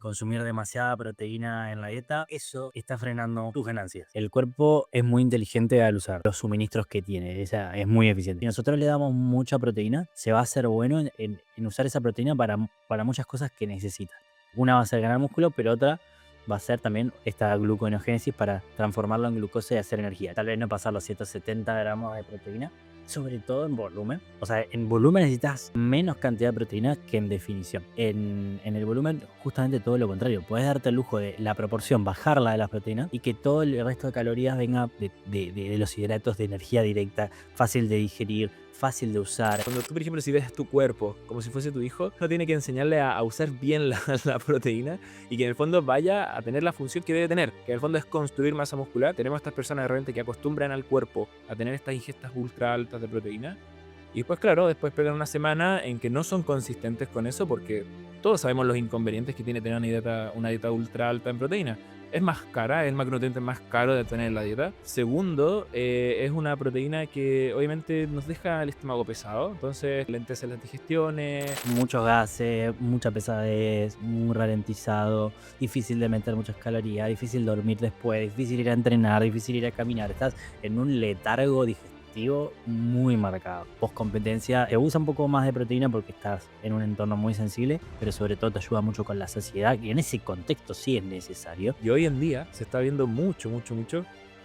consumir demasiada proteína en la dieta, eso está frenando tus ganancias. El cuerpo es muy inteligente al usar los suministros que tiene, es muy eficiente. Si nosotros le damos mucha proteína, se va a hacer bueno en usar esa proteína para muchas cosas que necesita. Una va a ser ganar músculo, pero otra va a ser también esta gluconeogénesis para transformarlo en glucosa y hacer energía. Tal vez no pasar los 170 gramos de proteína, sobre todo en volumen. O sea, en volumen necesitas menos cantidad de proteína que en definición. En el volumen, justamente todo lo contrario. Puedes darte el lujo de la proporción, bajarla de las proteínas y que todo el resto de calorías venga de los hidratos, de energía directa, fácil de digerir, fácil de usar. Cuando tú, por ejemplo, si ves tu cuerpo como si fuese tu hijo, uno tiene que enseñarle a usar bien la proteína y que en el fondo vaya a tener la función que debe tener, que en el fondo es construir masa muscular. Tenemos estas personas de repente que acostumbran al cuerpo a tener estas ingestas ultra altas de proteína y después, claro, después pegan una semana en que no son consistentes con eso porque todos sabemos los inconvenientes que tiene tener una dieta ultra alta en proteína. Es más cara, es el macronutriente más caro de tener en la dieta. Segundo, es una proteína que obviamente nos deja el estómago pesado, entonces lentece las digestiones. Muchos gases, mucha pesadez, muy ralentizado, difícil de meter muchas calorías, difícil dormir después, difícil ir a entrenar, difícil ir a caminar. Estás en un letargo digestivo muy marcado. Post competencia te usa un poco más de proteína porque estás en un entorno muy sensible, pero sobre todo te ayuda mucho con la saciedad y en ese contexto sí es necesario. Y hoy en día se está viendo mucho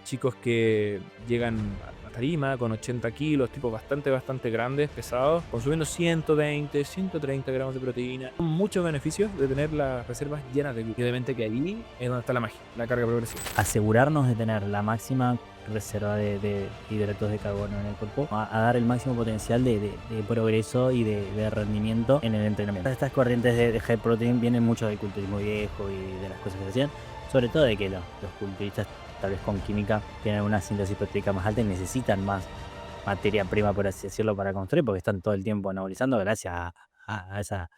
chicos que llegan a tarima con 80 kilos, tipos bastante grandes, pesados, consumiendo 120, 130 gramos de proteína. Son muchos beneficios de tener las reservas llenas de glúcido. Obviamente que ahí es donde está la magia, la carga progresiva. Asegurarnos de tener la máxima reserva de hidratos de carbono en el cuerpo, a dar el máximo potencial de progreso y de rendimiento en el entrenamiento. Estas corrientes de high protein vienen mucho del culturismo viejo y de las cosas que se hacían, sobre todo de que los culturistas, tal vez con química, tienen una síntesis proteica más alta y necesitan más materia prima, por así decirlo, para construir, porque están todo el tiempo anabolizando gracias a esa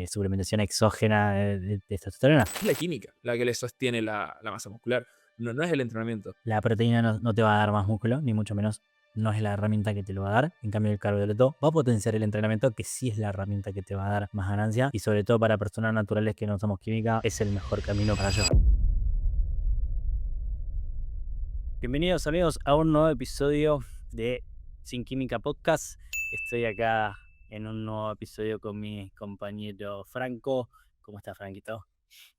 suplementación exógena de testosterona. Es la química la que le sostiene la masa muscular, no es el entrenamiento. La proteína no te va a dar más músculo, ni mucho menos no es la herramienta que te lo va a dar. En cambio, el carbohidrato va a potenciar el entrenamiento, que sí es la herramienta que te va a dar más ganancia. Y sobre todo para personas naturales que no somos química, es el mejor camino para llevar. Bienvenidos amigos a un nuevo episodio de Sin Química Podcast. Estoy acá en un nuevo episodio con mi compañero Franco. ¿Cómo está, Franquito?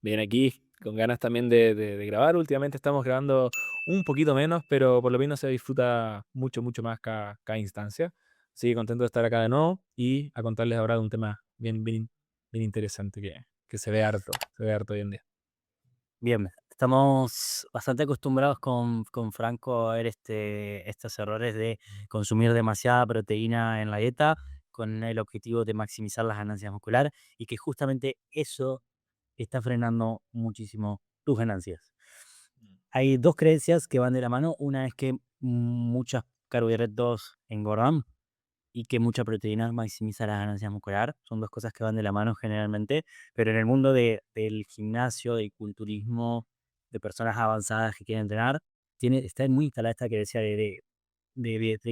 Bien, aquí con ganas también de grabar. Últimamente estamos grabando un poquito menos, pero por lo menos se disfruta mucho más cada instancia. Así que contento de estar acá de nuevo y a contarles ahora de un tema bien interesante que se ve harto hoy en día. Bien, estamos bastante acostumbrados con Franco a ver estos errores de consumir demasiada proteína en la dieta con el objetivo de maximizar las ganancias muscular y que justamente eso está frenando muchísimo tus ganancias. Hay dos creencias que van de la mano. Una es que muchos carbohidratos engordan y que mucha proteína maximiza las ganancias muscular. Son dos cosas que van de la mano generalmente, pero en el mundo del gimnasio, del culturismo, de personas avanzadas que quieren entrenar, está muy instalada esta creencia de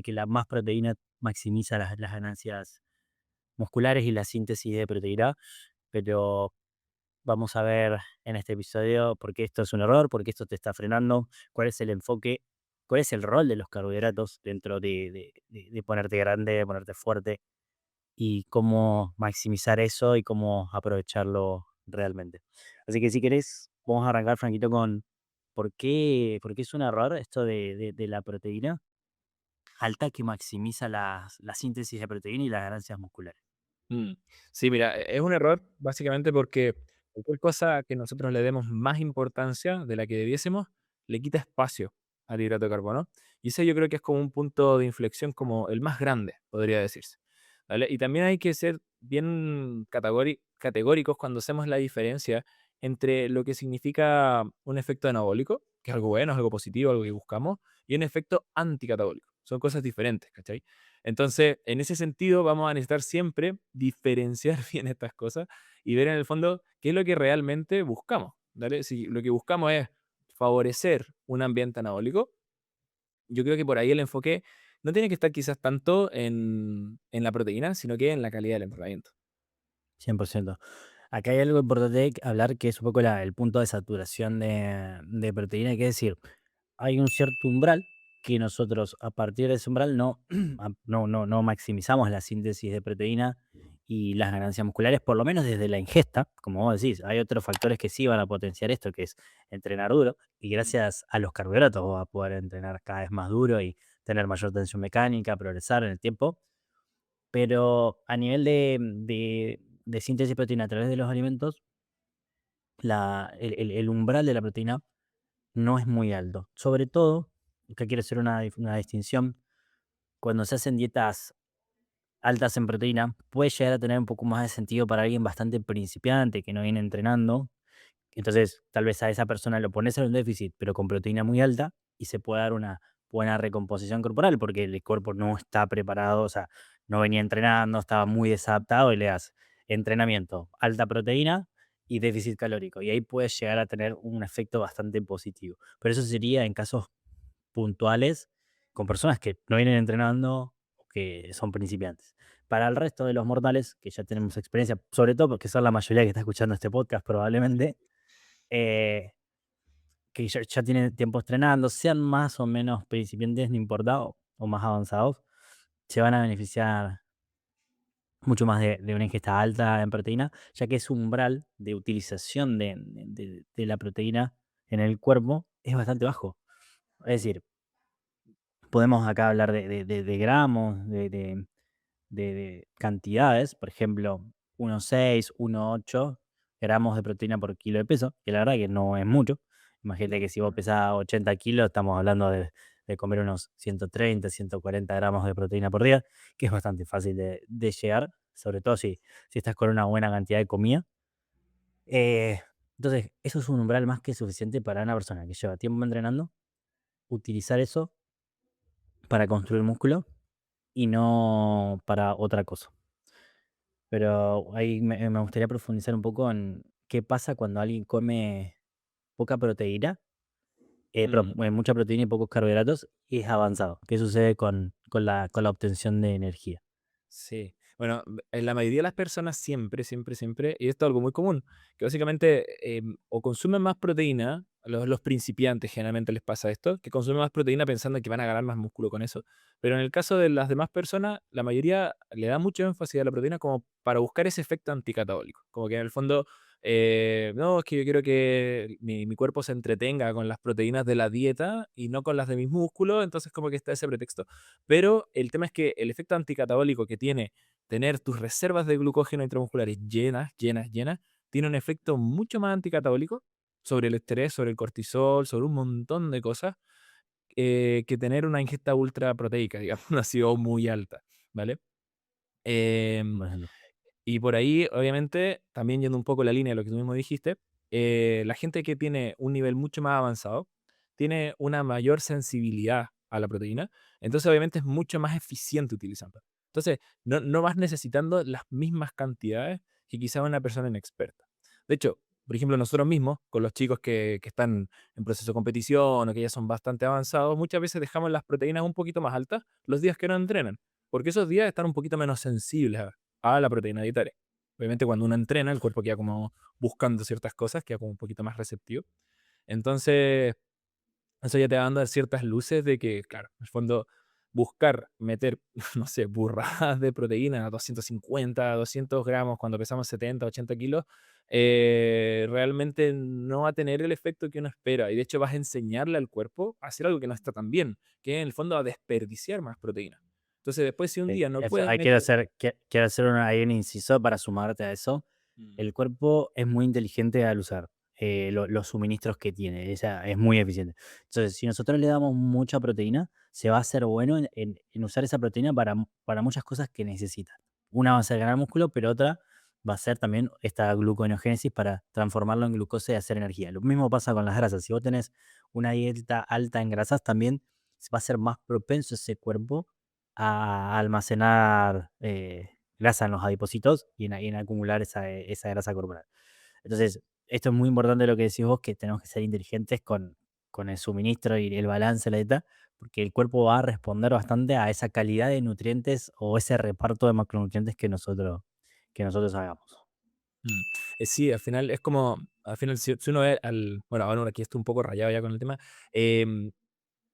que la más proteína maximiza las ganancias musculares y la síntesis de proteína, pero vamos a ver en este episodio por qué esto es un error, por qué esto te está frenando, cuál es el enfoque, cuál es el rol de los carbohidratos dentro de ponerte grande, de ponerte fuerte y cómo maximizar eso y cómo aprovecharlo realmente. Así que si querés, vamos a arrancar, Franquito, con por qué es un error esto de la proteína alta que maximiza la síntesis de proteína y las ganancias musculares. Mm. Sí, mira, es un error básicamente porque cualquier cosa que nosotros le demos más importancia de la que debiésemos, le quita espacio al hidrato de carbono. Y ese yo creo que es como un punto de inflexión como el más grande, podría decirse. ¿Vale? Y también hay que ser bien categóricos cuando hacemos la diferencia entre lo que significa un efecto anabólico, que es algo bueno, es algo positivo, algo que buscamos, y un efecto anticatabólico. Son cosas diferentes, ¿cachai? Entonces, en ese sentido, vamos a necesitar siempre diferenciar bien estas cosas y ver en el fondo qué es lo que realmente buscamos. ¿Vale? Si lo que buscamos es favorecer un ambiente anabólico, yo creo que por ahí el enfoque no tiene que estar quizás tanto en la proteína, sino que en la calidad del entrenamiento. 100%. Acá hay algo importante que hablar, que es un poco el punto de saturación de proteína, que es decir, hay un cierto umbral que nosotros a partir de ese umbral no maximizamos la síntesis de proteína y las ganancias musculares, por lo menos desde la ingesta, como vos decís. Hay otros factores que sí van a potenciar esto, que es entrenar duro, y gracias a los carbohidratos vos vas a poder entrenar cada vez más duro y tener mayor tensión mecánica, progresar en el tiempo. Pero a nivel de síntesis de proteína a través de los alimentos, el umbral de la proteína no es muy alto. Sobre todo, que quiero hacer una distinción, cuando se hacen dietas altas en proteína, puede llegar a tener un poco más de sentido para alguien bastante principiante que no viene entrenando. Entonces, tal vez a esa persona lo pones en un déficit, pero con proteína muy alta, y se puede dar una buena recomposición corporal, porque el cuerpo no está preparado, o sea, no venía entrenando, estaba muy desadaptado, y le das entrenamiento, alta proteína y déficit calórico. Y ahí puedes llegar a tener un efecto bastante positivo. Pero eso sería en casos puntuales con personas que no vienen entrenando o que son principiantes. Para el resto de los mortales, que ya tenemos experiencia, sobre todo porque son la mayoría que está escuchando este podcast probablemente, eh, que ya tienen tiempo entrenando, sean más o menos principiantes, no importa, o más avanzados, se van a beneficiar mucho más de una ingesta alta en proteína, ya que su umbral de utilización de la proteína en el cuerpo es bastante bajo. Es decir, podemos acá hablar de gramos, de cantidades, por ejemplo, 1,6, 1,8 gramos de proteína por kilo de peso, que la verdad que no es mucho. Imagínate que si vos pesás 80 kilos, estamos hablando de comer unos 130, 140 gramos de proteína por día, que es bastante fácil de llegar, sobre todo si estás con una buena cantidad de comida. Eh, entonces, eso es un umbral más que suficiente para una persona que lleva tiempo entrenando, utilizar eso para construir músculo y no para otra cosa. Pero ahí me gustaría profundizar un poco en qué pasa cuando alguien come poca proteína, Mm. mucha proteína y pocos carbohidratos, y es avanzado. ¿Qué sucede con la obtención de energía? Sí. Bueno, en la mayoría de las personas siempre, siempre, siempre, y esto es algo muy común, que básicamente o consumen más proteína, los principiantes generalmente les pasa esto, que consumen más proteína pensando que van a ganar más músculo con eso. Pero en el caso de las demás personas, la mayoría le da mucho énfasis a la proteína como para buscar ese efecto anticatabólico. Como que en el fondo, no, es que yo quiero que mi cuerpo se entretenga con las proteínas de la dieta y no con las de mis músculos, entonces como que está ese pretexto. Pero el tema es que el efecto anticatabólico que tiene tener tus reservas de glucógeno intramusculares llenas, llenas, llenas, tiene un efecto mucho más anticatabólico sobre el estrés, sobre el cortisol, sobre un montón de cosas, que tener una ingesta ultra proteica, digamos así, o muy alta, ¿vale? Em, Por ejemplo. y por ahí, obviamente, también yendo un poco la línea de lo que tú mismo dijiste, la gente que tiene un nivel mucho más avanzado tiene una mayor sensibilidad a la proteína, entonces obviamente es mucho más eficiente utilizando. Entonces, no vas necesitando las mismas cantidades que quizá una persona inexperta. De hecho, por ejemplo, nosotros mismos, con los chicos que están en proceso de competición o que ya son bastante avanzados, muchas veces dejamos las proteínas un poquito más altas los días que no entrenan, porque esos días están un poquito menos sensibles a la proteína dietaria. Obviamente cuando uno entrena, el cuerpo queda como buscando ciertas cosas, queda como un poquito más receptivo. Entonces, eso ya te va dando ciertas luces de que, claro, en el fondo, buscar meter, no sé, burradas de proteína, 250, 200 gramos, cuando pesamos 70, 80 kilos, realmente no va a tener el efecto que uno espera. Y de hecho vas a enseñarle al cuerpo a hacer algo que no está tan bien, que en el fondo a desperdiciar más proteína. Entonces después si un Sí, día no eso, puedes ahí quiero meter... hacer, quiero hacer ahí un inciso para sumarte a eso. Mm. El cuerpo es muy inteligente al usar los suministros que tiene, ella es muy eficiente. Entonces, si nosotros le damos mucha proteína, se va a hacer bueno en usar esa proteína para muchas cosas que necesita. Una va a ser ganar músculo, pero otra va a ser también esta gluconeogénesis para transformarlo en glucosa y hacer energía. Lo mismo pasa con las grasas. Si vos tenés una dieta alta en grasas, también va a ser más propenso ese cuerpo a almacenar grasa en los adipocitos y en acumular esa grasa corporal. Entonces, esto es muy importante lo que decís vos, que tenemos que ser inteligentes con el suministro y el balance de la dieta, porque el cuerpo va a responder bastante a esa calidad de nutrientes o ese reparto de macronutrientes que nosotros hagamos. Mm. Sí, al final es como, al final si uno ve al bueno, ahora aquí estoy un poco rayado ya con el tema, em,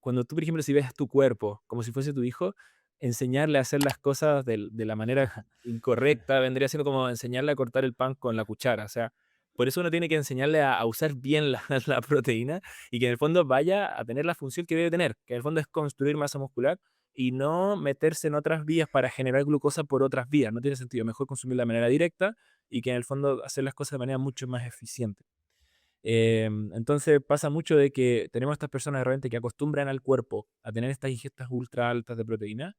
cuando tú, por ejemplo, si ves a tu cuerpo como si fuese tu hijo, enseñarle a hacer las cosas de la manera incorrecta vendría siendo como enseñarle a cortar el pan con la cuchara. O sea, por eso uno tiene que enseñarle a usar bien la, la proteína y que en el fondo vaya a tener la función que debe tener, que en el fondo es construir masa muscular y no meterse en otras vías para generar glucosa por otras vías. No tiene sentido. Mejor consumir de manera directa y que en el fondo hacer las cosas de manera mucho más eficiente. Entonces pasa mucho de que tenemos estas personas de repente que acostumbran al cuerpo a tener estas ingestas ultra altas de proteína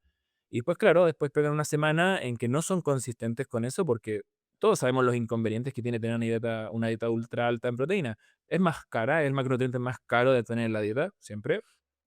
y después, claro, después pegan una semana en que no son consistentes con eso porque todos sabemos los inconvenientes que tiene tener una dieta ultra alta en proteína. Es más cara, es el macronutriente más caro de tener en la dieta, siempre.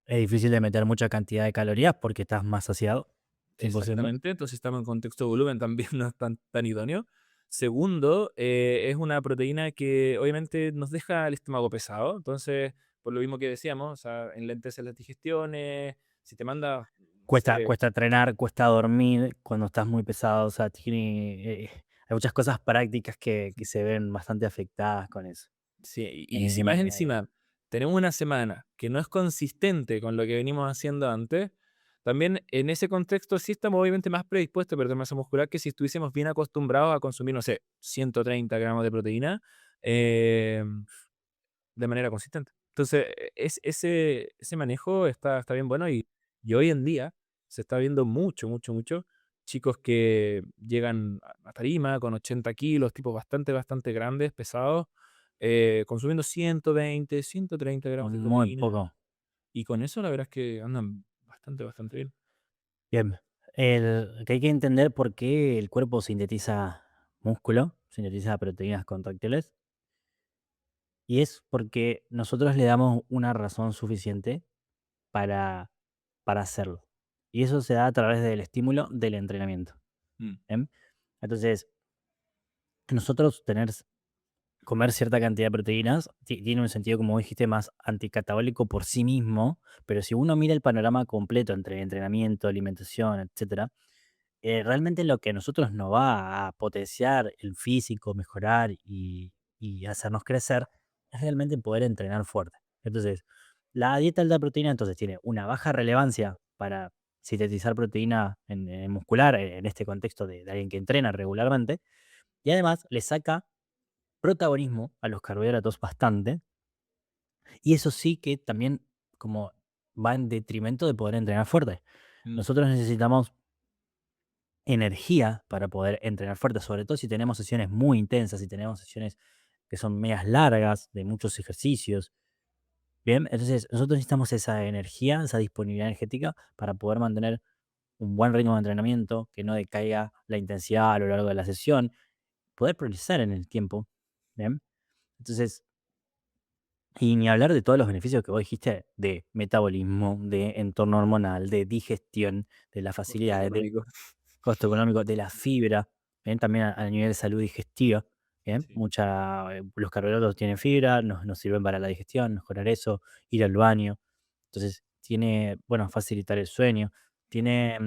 Es difícil de meter mucha cantidad de calorías porque estás más saciado, 100%. Exactamente, entonces estamos en contexto de volumen, también no es tan idóneo. Segundo, es una proteína que obviamente nos deja el estómago pesado, entonces, por lo mismo que decíamos, o sea, enlentece las digestiones, si te manda, no Cuesta, sé, cuesta entrenar, cuesta dormir cuando estás muy pesado, o sea, hay muchas cosas prácticas que se ven bastante afectadas con eso. sí, y si En más en la dieta. encima tenemos una semana que no es consistente con lo que venimos haciendo antes, también en ese contexto sí estamos obviamente más predispuestos a perder masa muscular que si estuviésemos bien acostumbrados a consumir, no sé, 130 gramos de proteína. eh, de manera consistente. Entonces, ese manejo está bien bueno y hoy en día se está viendo mucho chicos que llegan a tarima con 80 kilos, tipos bastante grandes, pesados, consumiendo 120, 130 gramos de Muy proteína. poco. Y con eso la verdad es que andan bastante bien. Bien. Que hay que entender por qué el cuerpo sintetiza músculo, sintetiza proteínas contractiles, y es porque nosotros le damos una razón suficiente para, para hacerlo. Y eso se da a través del estímulo del entrenamiento. Mm, ¿Bien? Entonces, nosotros comer cierta cantidad de proteínas tiene un sentido, como dijiste, más anticatabólico por sí mismo, pero si uno mira el panorama completo entre entrenamiento, alimentación, etcétera, realmente lo que a nosotros nos va a potenciar el físico, mejorar y hacernos crecer es realmente poder entrenar fuerte. Entonces, la dieta alta proteína entonces tiene una baja relevancia para sintetizar proteína en muscular, en este contexto de alguien que entrena regularmente, y además le saca protagonismo a los carbohidratos bastante, y eso sí que también como va en detrimento de poder entrenar fuerte. mm, Nosotros necesitamos energía para poder entrenar fuerte, sobre todo si tenemos sesiones muy intensas, si tenemos sesiones que son medias largas, de muchos ejercicios. Bien, entonces nosotros necesitamos esa energía, esa disponibilidad energética para poder mantener un buen ritmo de entrenamiento, que no decaiga la intensidad a lo largo de la sesión, poder progresar en el tiempo. Bien, entonces, y ni hablar de todos los beneficios que vos dijiste de metabolismo, de entorno hormonal, de digestión, de la costo facilidad, de económico. costo económico, de la fibra, bien, también a nivel de salud digestiva, bien, Sí. los carbohidratos tienen fibra, nos sirven para la digestión, mejorar eso, ir al baño. Entonces, tiene, bueno, facilitar el sueño, tiene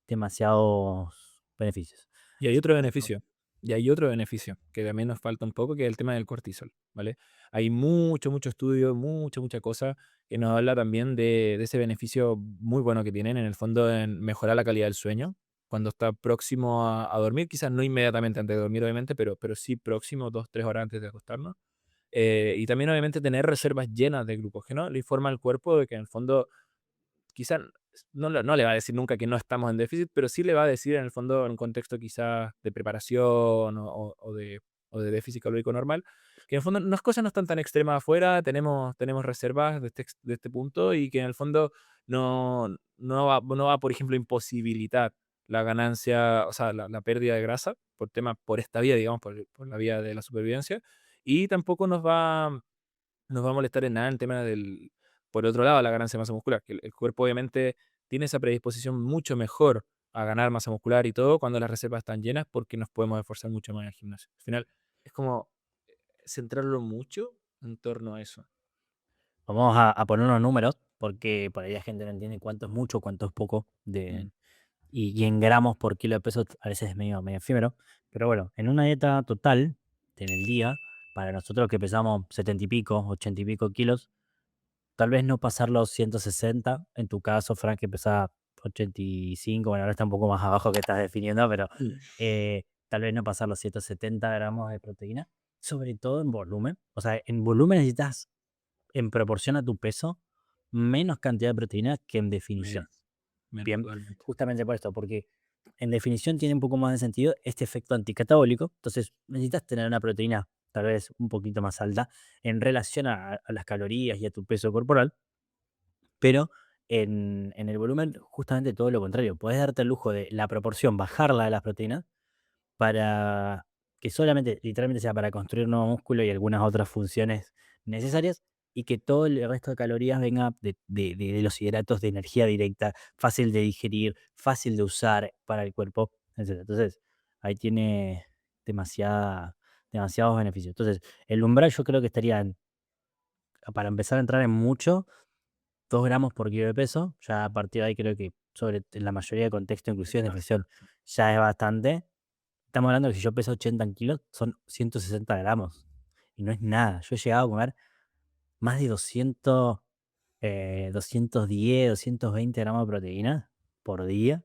demasiados beneficios. Y hay otro beneficio, y hay otro beneficio que también nos falta un poco, que es el tema del cortisol, ¿vale? Hay mucho estudio, mucha cosa que nos habla también de ese beneficio muy bueno que tienen en el fondo en mejorar la calidad del sueño cuando está próximo a dormir, quizás no inmediatamente antes de dormir, obviamente, pero sí próximo, 2, 3 horas antes de acostarnos. Y también, obviamente, tener reservas llenas de glucógeno le informa al cuerpo de que en el fondo quizá no le va a decir nunca que no estamos en déficit, pero sí le va a decir en el fondo, en un contexto quizás de preparación o de déficit calórico normal, que en el fondo las cosas no están tan extremas afuera, tenemos reservas de este punto y que en el fondo no va, por ejemplo, a imposibilitar la ganancia, o sea, la pérdida de grasa por esta vía, digamos, por la vía de la supervivencia, y tampoco nos va a molestar en nada el tema por otro lado, la ganancia de masa muscular, que el cuerpo obviamente tiene esa predisposición mucho mejor a ganar masa muscular y todo cuando las reservas están llenas porque nos podemos esforzar mucho más en el gimnasio. Al final, es como centrarlo mucho en torno a eso. Vamos a poner unos números, porque por ahí la gente no entiende cuánto es mucho, cuánto es poco, Mm, y en gramos por kilo de peso a veces es medio efímero. Pero bueno, en una dieta total, en el día, para nosotros que pesamos 70 y pico, 80 y pico kilos, tal vez no pasar los 160. En tu caso, Frank, que pesaba 85, bueno, ahora está un poco más abajo que estás definiendo, pero tal vez no pasar los 170 gramos de proteína, sobre todo en volumen. O sea, en volumen necesitas, en proporción a tu peso, menos cantidad de proteína que en definición. Menos, menos Bien, totalmente. justamente por esto, porque en definición tiene un poco más de sentido este efecto anticatabólico. Entonces, necesitas tener una proteína tal vez un poquito más alta en relación a las calorías y a tu peso corporal, pero en el volumen, justamente todo lo contrario. Puedes darte el lujo de la proporción, bajarla de las proteínas para que solamente, literalmente sea para construir nuevo músculo y algunas otras funciones necesarias, y que todo el resto de calorías venga de los hidratos de energía directa, fácil de digerir, fácil de usar para el cuerpo, etcétera. Entonces, ahí tiene demasiados beneficios. Entonces, el umbral yo creo que estaría para empezar a entrar en mucho, 2 gramos por kilo de peso. Ya a partir de ahí creo que en la mayoría de contextos, Es inclusive en definición, bastante. ya es bastante. Estamos hablando de que si yo peso 80 kilos, son 160 gramos. Y no es nada. Yo he llegado a comer más de 210, 220 gramos de proteína por día,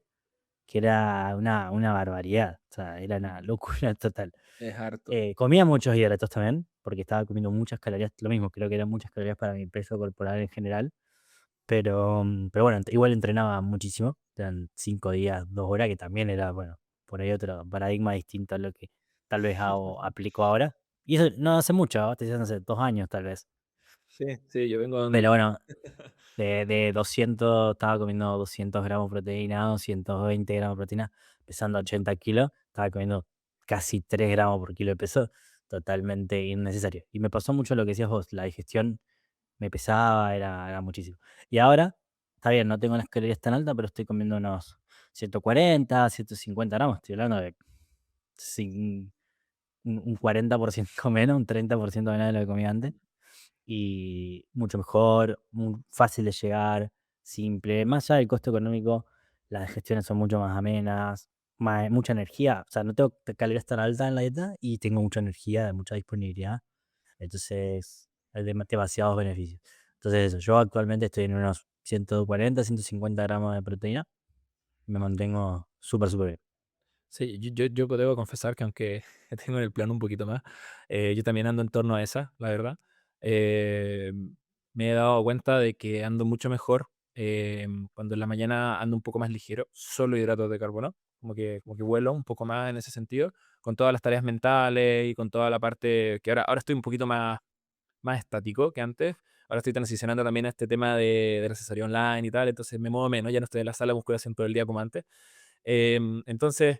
que era una barbaridad. O sea, era una locura total. Es harto. Comía muchos hidratos también, porque estaba comiendo muchas calorías. Lo mismo, creo que eran muchas calorías para mi peso corporal en general. Pero bueno, igual entrenaba muchísimo. Eran 5 días, 2 horas, que también era, bueno, por ahí otro paradigma distinto a lo que tal vez aplico ahora. Y eso no hace mucho, ¿no? Estoy diciendo hace 2 años tal vez. Sí, sí, yo vengo Pero bueno, de 200, estaba comiendo 200 gramos de proteína, 220 gramos de proteína, pesando 80 kilos, estaba comiendo casi 3 gramos por kilo de peso, totalmente innecesario. Y me pasó mucho lo que decías vos, la digestión me pesaba, era muchísimo. Y ahora, está bien, no tengo las calorías tan altas, pero estoy comiendo unos 140, 150 gramos. Estoy hablando de sin, un 40% menos, un 30% menos de lo que comía antes. Y mucho mejor, fácil de llegar, simple. Más allá del costo económico, las digestiones son mucho más amenas, mucha energía. O sea, no tengo calorías tan altas en la dieta y tengo mucha energía, mucha disponibilidad. Entonces, hay demasiados beneficios. Entonces, eso, yo actualmente estoy en unos 140, 150 gramos de proteína. Me mantengo súper, súper bien. Sí, yo debo confesar que aunque tengo en el plan un poquito más, yo también ando en torno a esa, la verdad. Me he dado cuenta de que ando mucho mejor cuando en la mañana ando un poco más ligero, solo hidratos de carbono, como que vuelo un poco más en ese sentido, con todas las tareas mentales y con toda la parte que ahora estoy un poquito más estático que antes. Ahora estoy transicionando también a este tema de la asesoría online y tal, entonces me muevo menos, ya no estoy en la sala de musculación todo el día como antes. Entonces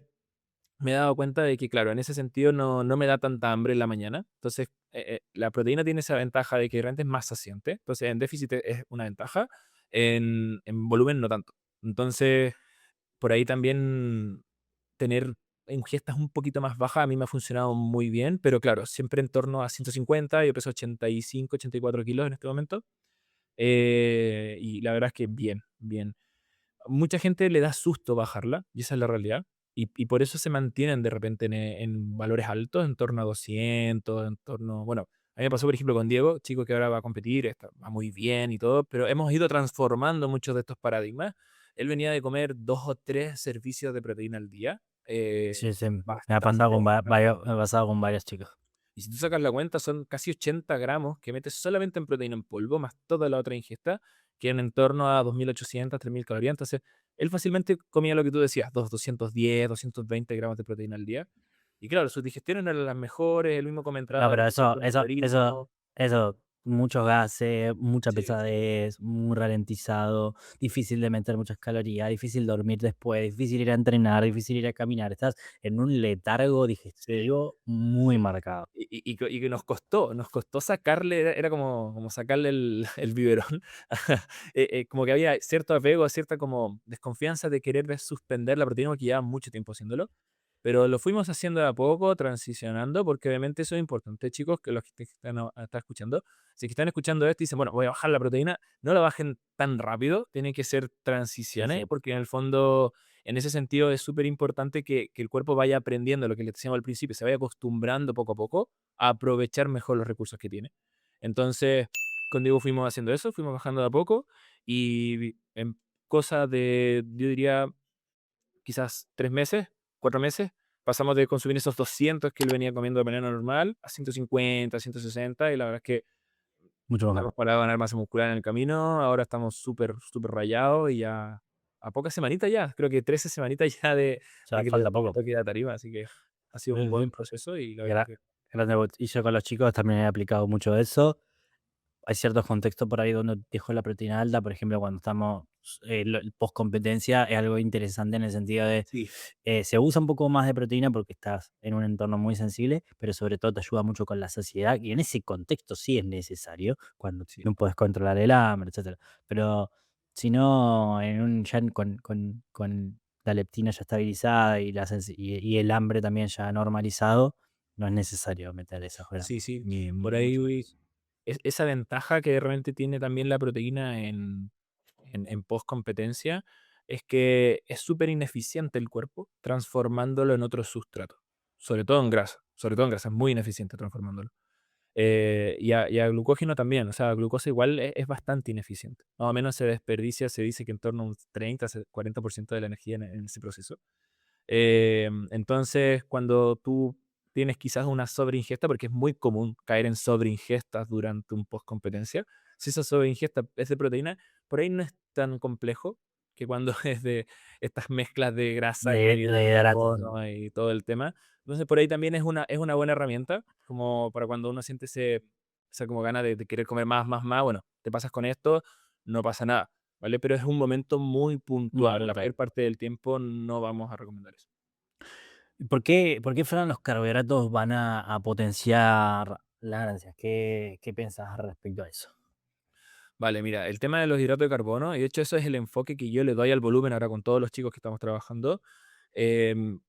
me he dado cuenta de que, claro, en ese sentido no me da tanta hambre en la mañana. Entonces, la proteína tiene esa ventaja de que realmente es más saciante. Entonces, en déficit es una ventaja, en volumen no tanto. Entonces, por ahí también tener ingestas un poquito más bajas a mí me ha funcionado muy bien, pero claro, siempre en torno a 150, yo peso 85, 84 kilos en este momento. Y la verdad es que bien, bien. Mucha gente le da susto bajarla, y esa es la realidad. Y por eso se mantienen de repente en valores altos, en torno a 200, en torno. Bueno, a mí me pasó, por ejemplo, con Diego, chico que ahora va a competir, va muy bien y todo, pero hemos ido transformando muchos de estos paradigmas. Él venía de comer 2 o 3 servicios de proteína al día, Sí, sí, me ha pasado bastante. me ha pasado con varios chicos. Y si tú sacas la cuenta, son casi 80 gramos que metes solamente en proteína en polvo, más toda la otra ingesta, que en torno a 2.800, 3.000 calorías. Entonces, él fácilmente comía lo que tú decías, 210, 220 gramos de proteína al día. Y claro, sus digestiones no eran las mejores, él mismo No, comentaba pero del eso, ciclo eso, eso, metabolismo. eso, muchos gases, mucha Sí, pesadez, muy ralentizado, difícil de meter muchas calorías, difícil dormir después, difícil ir a entrenar, difícil ir a caminar. Estás en un letargo sí. digestivo muy marcado. Y que nos costó sacarle, era como sacarle el biberón. Como que había cierto apego, cierta como desconfianza de querer suspender la proteína porque llevaba mucho tiempo haciéndolo. Pero lo fuimos haciendo de a poco, transicionando, porque obviamente eso es importante, chicos, que los que están escuchando. Si es que están escuchando esto y dicen, bueno, voy a bajar la proteína, no la bajen tan rápido, tienen que ser Sí, transiciones, sí. porque en el fondo En ese sentido es súper importante que el cuerpo vaya aprendiendo lo que le decíamos al principio, se vaya acostumbrando poco a poco a aprovechar mejor los recursos que tiene. Entonces, con Diego fuimos haciendo eso, fuimos bajando de a poco y en cosa de, yo diría, quizás 3 meses, 4 meses, pasamos de consumir esos 200 que él venía comiendo de manera normal a 150, 160 y la verdad es que Mucho no mejor. hemos parado de ganar masa muscular en el camino, ahora estamos súper, súper rayados y ya a pocas semanitas ya, creo que 13 semanitas ya de Ya que falta le poco. toque ir a tarima, así que ha sido un Sí, buen sí. proceso y la verdad Gra que grande bot. Y yo con los chicos también he aplicado mucho eso. Hay ciertos contextos por ahí donde dejo la proteína alta, por ejemplo, cuando estamos, post competencia, es algo interesante en el sentido de, sí, se usa un poco más de proteína porque estás en un entorno muy sensible, pero sobre todo te ayuda mucho con la saciedad, y en ese contexto sí es necesario, cuando sí. no puedes controlar el hambre, etcétera. Pero si no, con la leptina ya estabilizada y y el hambre también ya normalizado, no es necesario meter esos gramos, Sí, sí. ni Por mucho ahí menos. esa ventaja que realmente tiene también la proteína en post competencia es que es súper ineficiente el cuerpo transformándolo en otro sustrato, sobre todo en grasa, es muy ineficiente transformándolo. Y a glucógeno también, o sea, glucosa igual es bastante ineficiente. Más o menos se desperdicia, se dice que en torno a un 30 40% de la energía en ese proceso. Entonces, cuando tú tienes quizás una sobreingesta, porque es muy común caer en sobreingestas durante un post competencia, si esa sobreingesta es de proteína, por ahí no es tan complejo que cuando es de estas mezclas de grasa con De hidratos de hidratos. carbono y todo el tema. Entonces, por ahí también es una buena herramienta, como para cuando uno siente esa como gana de querer comer más, más, más. Bueno, te pasas con esto, no pasa nada. ¿Vale? Pero es un momento muy Muy puntual. La puntual. mayor parte del tiempo no vamos a recomendar eso. ¿Y por qué, Fran, los carbohidratos van a potenciar las ganancias? ¿Qué piensas respecto a eso? Vale, mira, el tema de los hidratos de carbono, y de hecho eso es el enfoque que yo le doy al volumen ahora con todos los chicos que estamos trabajando. em,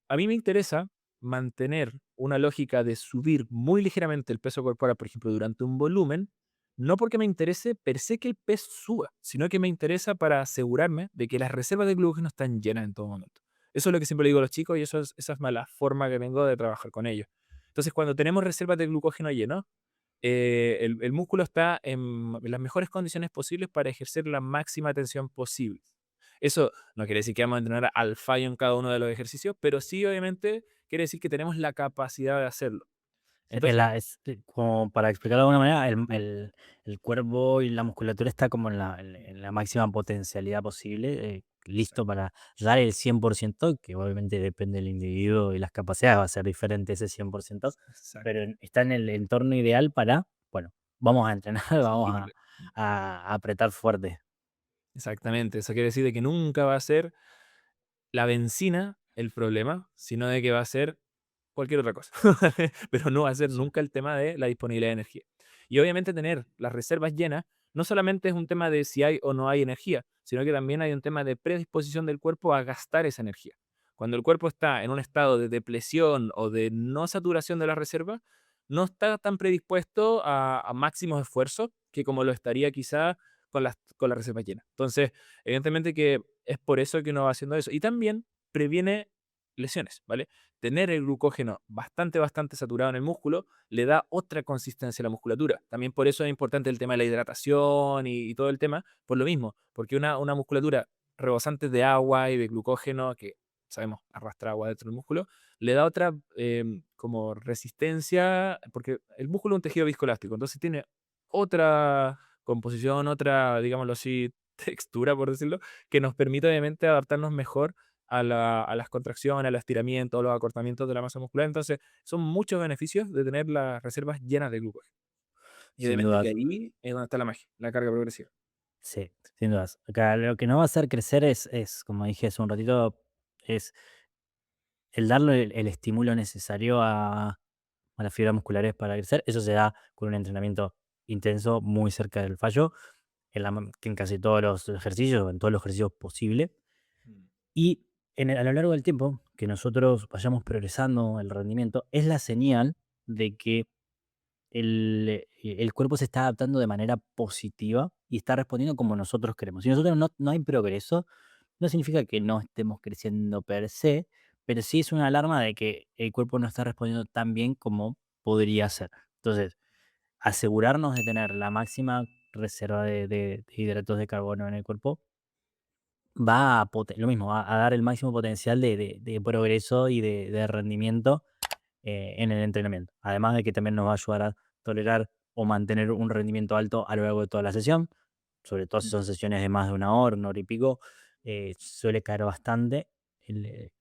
a mí me interesa mantener una lógica de subir muy ligeramente el peso corporal, por ejemplo, durante un volumen, no porque me interese per se que el peso suba, sino que me interesa para asegurarme de que las reservas de glucógeno están llenas en todo momento. Eso es lo que siempre le digo a los chicos y esa es la forma que tengo de trabajar con ellos. Entonces, cuando tenemos reservas de glucógeno llenas, el músculo está en las mejores condiciones posibles para ejercer la máxima tensión posible. Eso no quiere decir que vamos a entrenar al fallo en cada uno de los ejercicios, pero sí, obviamente, quiere decir que tenemos la capacidad de hacerlo. Entonces, Como para explicarlo de alguna manera, el cuerpo y la musculatura está como en la máxima potencialidad posible, listo exacto, para dar el 100%, que obviamente depende del individuo y las capacidades, va a ser diferente ese 100%, exacto, pero está en el entorno ideal para, bueno, vamos a entrenar, vamos sí, a apretar fuerte. exactamente. Eso quiere decir de que nunca va a ser la benzina el problema, sino de que va a ser cualquier otra cosa. Pero no va a ser Sí. nunca el tema de la disponibilidad de energía. Y obviamente tener las reservas llenas no solamente es un tema de si hay o no hay energía, sino que también hay un tema de predisposición del cuerpo a gastar esa energía. Cuando el cuerpo está en un estado de depresión o de no saturación de la reserva, no está tan predispuesto a máximos esfuerzos que como lo estaría quizá con las reservas llenas. Entonces, evidentemente que es por eso que uno va haciendo eso. Y también previene lesiones, ¿vale? Tener el glucógeno bastante, bastante saturado en el músculo le da otra consistencia a la musculatura. También por eso es importante el tema de la hidratación y todo el tema, por lo mismo, porque una musculatura rebosante de agua y de glucógeno, que sabemos arrastra agua dentro del músculo, le da otra como resistencia, porque el músculo es un tejido viscoelástico, entonces tiene otra composición, otra, digámoslo así, textura, por decirlo, que nos permite obviamente adaptarnos mejor a las contracciones, al estiramiento, a los acortamientos de la masa muscular. Entonces, son muchos beneficios de tener las reservas llenas de glucógeno. Y Sin obviamente que dudas. ahí es donde está la magia, la carga progresiva. Sí, sin dudas. Acá lo que no va a hacer crecer como dije hace un ratito, es el darle el estímulo necesario a las fibras musculares para crecer. Eso se da con un entrenamiento intenso, muy cerca del fallo, que en casi todos los ejercicios, en todos los ejercicios posibles. Mm. Y a lo largo del tiempo, que nosotros vayamos progresando el rendimiento, es la señal de que el cuerpo se está adaptando de manera positiva y está respondiendo como nosotros queremos. Si nosotros no hay progreso, no significa que no estemos creciendo per se, pero sí es una alarma de que el cuerpo no está respondiendo tan bien como podría ser. Entonces, asegurarnos de tener la máxima reserva de hidratos de carbono en el cuerpo va a lo mismo, a dar el máximo potencial de progreso y de rendimiento en el entrenamiento. Además de que también nos va a ayudar a tolerar o mantener un rendimiento alto a lo largo de toda la sesión, sobre todo si son sesiones de más de una hora y pico, suele caer bastante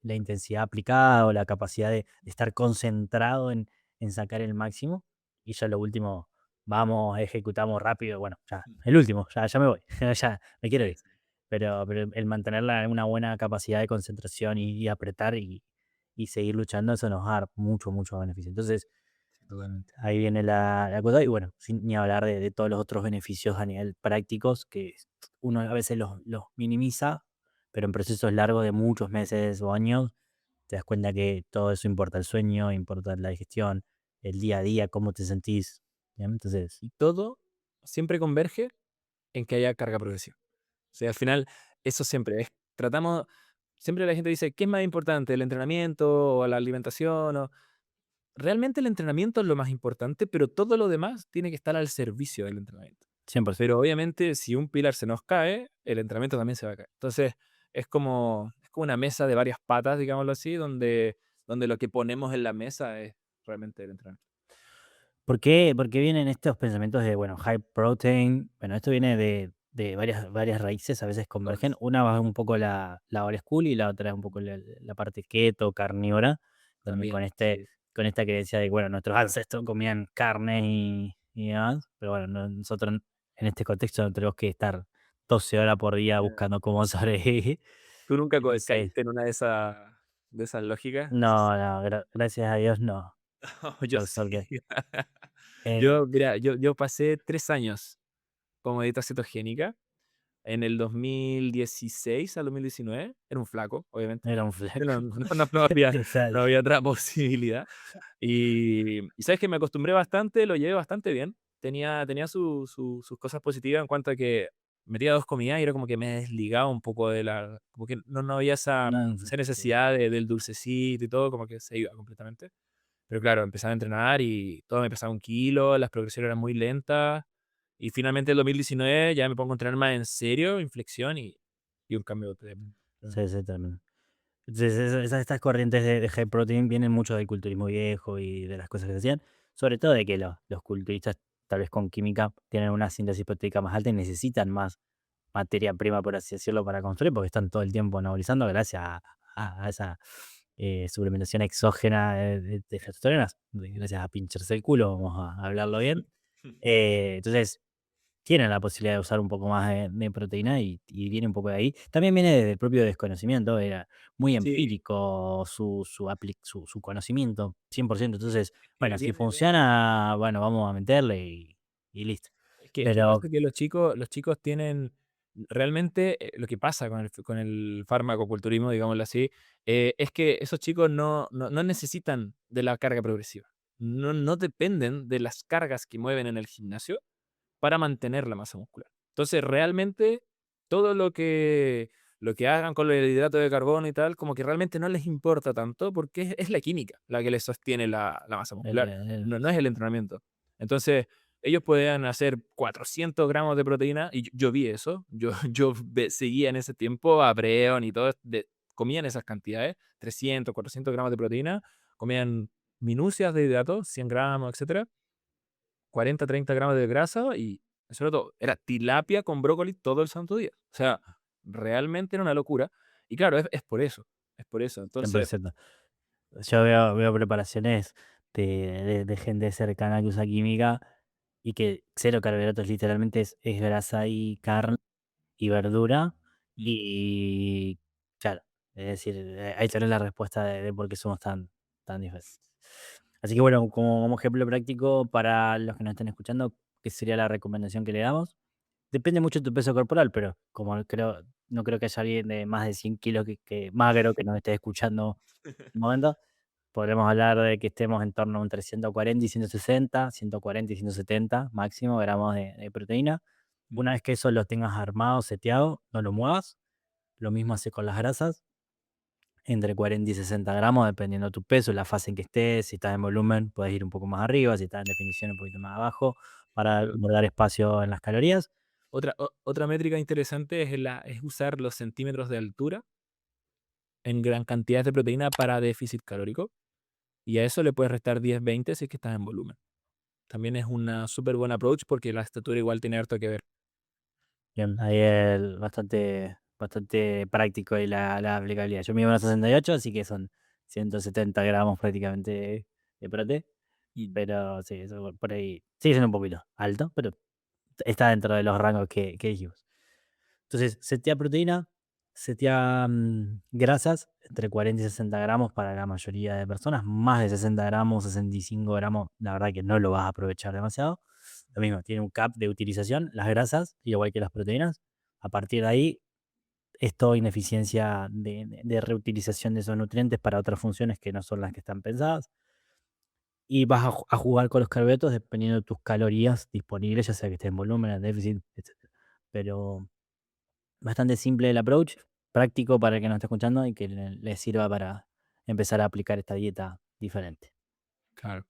la intensidad aplicada o la capacidad de estar concentrado en sacar el máximo. Y ya lo último, vamos, ejecutamos rápido, bueno, ya, el último, ya me voy, ya me quiero ir. Pero el mantenerla en una buena capacidad de concentración y apretar y seguir luchando, eso nos va a dar mucho, mucho beneficio. Entonces, Sí, totalmente. ahí viene la cosa. Y bueno, sin ni hablar de todos los otros beneficios a nivel prácticos que uno a veces los minimiza, pero en procesos largos de muchos meses o años, te das cuenta que todo eso importa, el sueño, importa la digestión, el día a día, cómo te sentís. ¿Bien? Entonces, Y todo siempre converge en que haya carga progresiva. O sea, al final, eso siempre es. Tratamos, siempre la gente dice, ¿qué es más importante, el entrenamiento o la alimentación? Realmente el entrenamiento es lo más importante, pero todo lo demás tiene que estar al servicio del entrenamiento. 100%. Pero obviamente, si un pilar se nos cae, el entrenamiento también se va a caer. Entonces, es como una mesa de varias patas, digámoslo así, donde lo que ponemos en la mesa es realmente el entrenamiento. ¿Por qué vienen estos pensamientos de, bueno, high protein? Bueno, esto viene de varias raíces, a veces convergen. Todas, Una va un poco la old school y la otra es un poco la parte keto, carnívora, donde también, sí. con esta creencia de que, bueno, nuestros ancestros comían carne y demás, pero bueno, nosotros en este contexto no tenemos que estar 12 horas por día Eh, buscando cómo sobrevivir. ¿Tú nunca Entonces, caíste en una de esas lógicas? no, no, gracias a Dios no, Yo por sí. suerte. Mira, yo pasé 3 años como dieta cetogénica. En el 2016 al 2019 era un flaco, obviamente. Era un flaco. No había otra posibilidad. Y sabes que me acostumbré bastante, lo llevé bastante bien. Tenía sus cosas positivas en cuanto a que metía 2 comidas y era como que me desligaba un poco como que no había esa No, esa sí. necesidad del dulcecito y todo, como que se iba completamente. Pero claro, empezaba a entrenar y todo me pesaba 1 kilo, las progresiones eran muy lentas. Y finalmente el 2019 ya me pongo a entrenar más en serio, inflexión y un cambio Sí, sí, también. Entonces, estas corrientes de high protein vienen mucho del culturismo viejo y de las cosas que se hacían, sobre todo de que los culturistas, tal vez con química, tienen una síntesis proteica más alta y necesitan más materia prima, por así decirlo, para construir, porque están todo el tiempo anabolizando gracias a esa suplementación exógena de testosterona, gracias a pincharse el culo, vamos a hablarlo bien. Entonces, tienen la posibilidad de usar un poco más de proteína y viene un poco de ahí. También viene del propio desconocimiento, era muy Sí, empírico su conocimiento, 100%. Entonces, que bueno, si viene. funciona, bueno, vamos a meterle y listo. Es que Pero pasa que los chicos tienen realmente, lo que pasa con el farmacoculturismo, digámoslo así, es que esos chicos no necesitan de la carga progresiva. No dependen de las cargas que mueven en el gimnasio para mantener la masa muscular. Entonces, realmente, todo lo que hagan con el hidrato de carbono y tal, como que realmente no les importa tanto porque es la química la que les sostiene la masa muscular, no es el entrenamiento. Entonces, ellos podían hacer 400 gramos de proteína y yo vi eso, seguía en ese tiempo a Breon y todo, comían esas cantidades, 300, 400 gramos de proteína, comían minucias de hidratos, 100 gramos, etcétera, 40, 30 gramos de grasa y eso era todo. Era tilapia con brócoli todo el santo día. O sea, realmente era una locura. Y claro, es por eso. Es por eso. Entonces, 100%. Yo veo preparaciones de gente cercana que usa química y que cero carbohidratos literalmente es grasa y carne y verdura. mm, Y claro, es decir, ahí tenés la respuesta de por qué somos tan diferentes. Así que bueno, como ejemplo práctico para los que nos estén escuchando, ¿qué sería la recomendación que le damos? Depende mucho de tu peso corporal, pero como no creo que haya alguien de más de 100 kilos que magro que nos esté escuchando en el momento, podremos hablar de que estemos en torno a entre 140 y 160, 140 y 170 máximo gramos de proteína. mm, Una vez que eso lo tengas armado, seteado, no lo muevas. Lo mismo hace con las grasas, entre 40 y 60 gramos, dependiendo de tu peso, la fase en que estés. Si estás en volumen, puedes ir un poco más arriba, si estás en definición, un poquito más abajo, para Claro. dar espacio en las calorías. Otra métrica interesante es usar los centímetros de altura en gran cantidad de proteína para déficit calórico, y a eso le puedes restar 10, 20 si es que estás en volumen. También es una súper buen approach porque la estatura igual tiene harto que ver. Bien, ahí es bastante práctico y la aplicabilidad. Yo mido 1,68, así que son 170 gramos prácticamente de prote, Y pero sí, eso por ahí sigue siendo un poquito alto, pero está dentro de los rangos que dijimos. Entonces, setea proteína, setea grasas, entre 40 y 60 gramos para la mayoría de personas. Más de 60 gramos, 65 gramos, la verdad que no lo vas a aprovechar demasiado. Lo mismo, tiene un cap de utilización, las grasas, igual que las proteínas. A partir de ahí, es toda ineficiencia de reutilización de esos nutrientes para otras funciones que no son las que están pensadas. Y vas a jugar con los carbohidratos dependiendo de tus calorías disponibles, ya sea que estés en volumen, en déficit, etc. Pero bastante simple el approach, práctico para el que nos está escuchando y que le sirva para empezar a aplicar esta dieta diferente. claro,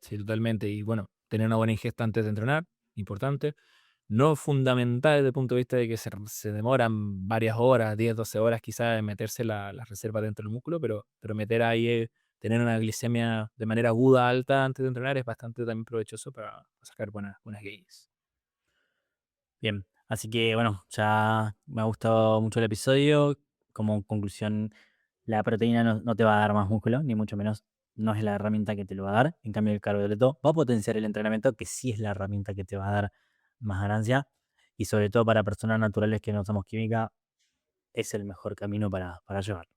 sí, totalmente. Y bueno, tener una buena ingesta antes de entrenar, importante. No fundamental desde el punto de vista de que se demoran varias horas, 10, 12 horas quizás en meterse las reservas dentro del músculo, pero meter ahí, tener una glicemia de manera aguda alta antes de entrenar es bastante también provechoso para sacar buenas gains. Bien, así que bueno, ya me ha gustado mucho el episodio. Como conclusión, la proteína no te va a dar más músculo, ni mucho menos no es la herramienta que te lo va a dar. En cambio, el carbohidrato va a potenciar el entrenamiento, que sí es la herramienta que te va a dar más ganancia. Y sobre todo para personas naturales que no usamos química, es el mejor camino para llevarlo.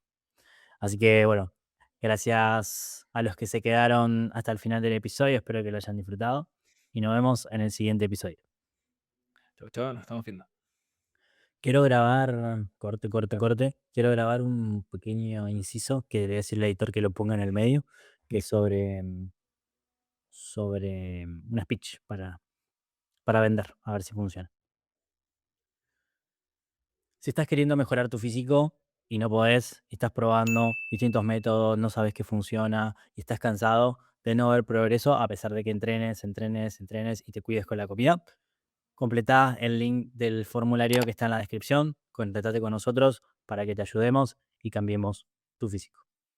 Así que bueno, gracias a los que se quedaron hasta el final del episodio, espero que lo hayan disfrutado y nos vemos en el siguiente episodio. Chau, chau, nos estamos viendo. Quiero grabar, corte, corte, Claro. corte, quiero grabar un pequeño inciso que le voy a decir al editor que lo ponga en el medio, que es sobre un speech para vender, a ver si funciona. Si estás queriendo mejorar tu físico y no podés, y estás probando distintos métodos, no sabes qué funciona y estás cansado de no ver progreso a pesar de que entrenes, entrenes, entrenes y te cuides con la comida, completá el link del formulario que está en la descripción, contactate con nosotros para que te ayudemos y cambiemos tu físico.